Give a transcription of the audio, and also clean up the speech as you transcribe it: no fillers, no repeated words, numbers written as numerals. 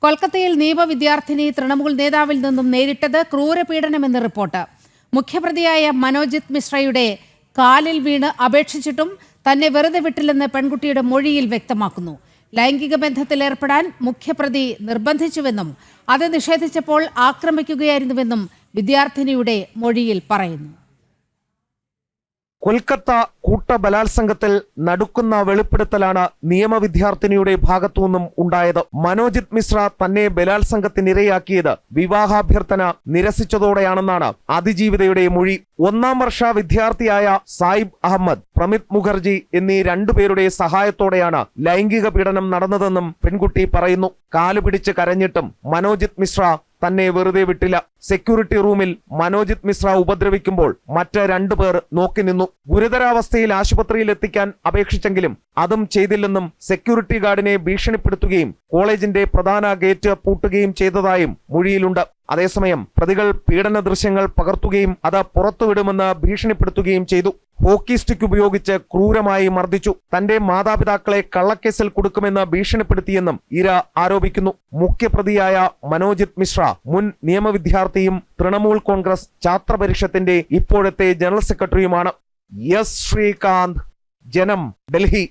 കൊൽക്കത്തയിൽ നിയമ വിദ്യാർത്ഥിനി തൃണമൂൽ നേതാവിൽ നിന്നും നേരിട്ടത് ക്രൂരപീഡനമെന്ന് റിപ്പോർട്ട്. മുഖ്യപ്രതിയായ മനോജിത് മിശ്രയുടെ കാലിൽ വീണ് അപേക്ഷിച്ചിട്ടും തന്നെ വെറുതെ വിട്ടില്ലെന്ന് പെൺകുട്ടിയുടെ മൊഴിയിൽ വ്യക്തമാക്കുന്നു. ലൈംഗിക ബന്ധത്തിലേർപ്പെടാൻ മുഖ്യപ്രതി നിർബന്ധിച്ചുവെന്നും അത് നിഷേധിച്ചപ്പോൾ ആക്രമിക്കുകയായിരുന്നുവെന്നും വിദ്യാർത്ഥിനിയുടെ മൊഴിയിൽ പറയുന്നു. കൊൽക്കത്ത കൂട്ടബലാത്സംഗത്തിൽ നടുക്കുന്ന വെളിപ്പെടുത്തലാണ് നിയമ വിദ്യാർത്ഥിനിയുടെ ഭാഗത്തുനിന്നും ഉണ്ടായത്. മനോജിത് മിശ്ര തന്നെ ബലാത്സംഗത്തിനിരയാക്കിയത് വിവാഹാഭ്യർത്ഥന നിരസിച്ചതോടെയാണെന്നാണ് അതിജീവിതയുടെ മൊഴി. 1ാം വർഷ വിദ്യാർത്ഥിയായ സായിബ് അഹമ്മദ്, പ്രമിത് മുഖർജി എന്നീ രണ്ടുപേരുടെ സഹായത്തോടെയാണ് ലൈംഗിക പീഡനം നടന്നതെന്നും പെൺകുട്ടി പറയുന്നു. കാലുപിടിച്ച് കരഞ്ഞിട്ടും മനോജിത് മിശ്ര തന്നെ വെറുതെ വിട്ടില്ല. സെക്യൂരിറ്റി റൂമിൽ മനോജിത് മിശ്ര ഉപദ്രവിക്കുമ്പോൾ മറ്റ് 2 പേർ നോക്കി നിന്നു. ഗുരുതരാവസ്ഥയിൽ ആശുപത്രിയിൽ എത്തിക്കാൻ അപേക്ഷിച്ചെങ്കിലും അതും ചെയ്തില്ലെന്നും സെക്യൂരിറ്റി ഗാർഡിനെ ഭീഷണിപ്പെടുത്തുകയും കോളേജിന്റെ പ്രധാന ഗേറ്റ് പൂട്ടുകയും ചെയ്തതായും മൊഴിയിലുണ്ട്. അതേസമയം പ്രതികൾ പീഡന ദൃശ്യങ്ങൾ പകർത്തുകയും അത് പുറത്തുവിടുമെന്ന് ഭീഷണിപ്പെടുത്തുകയും ചെയ്തു. ഹോക്കി സ്റ്റിക്ക് ഉപയോഗിച്ച് ക്രൂരമായി മർദ്ദിച്ചു. തന്റെ മാതാപിതാക്കളെ കള്ളക്കേസിൽ കൊടുക്കുമെന്ന് ഭീഷണിപ്പെടുത്തിയെന്നും ഇര ആരോപിക്കുന്നു. മുഖ്യപ്രതിയായ മനോജിത് മിശ്ര മുൻ നിയമവിദ്യാർത്ഥിയും തൃണമൂൽ കോൺഗ്രസ് ഛാത്ര പരിഷത്തിന്റെ ഇപ്പോഴത്തെ ജനറൽ സെക്രട്ടറിയുമാണ്. എസ് ശ്രീകാന്ത്, ജനം, ഡൽഹി.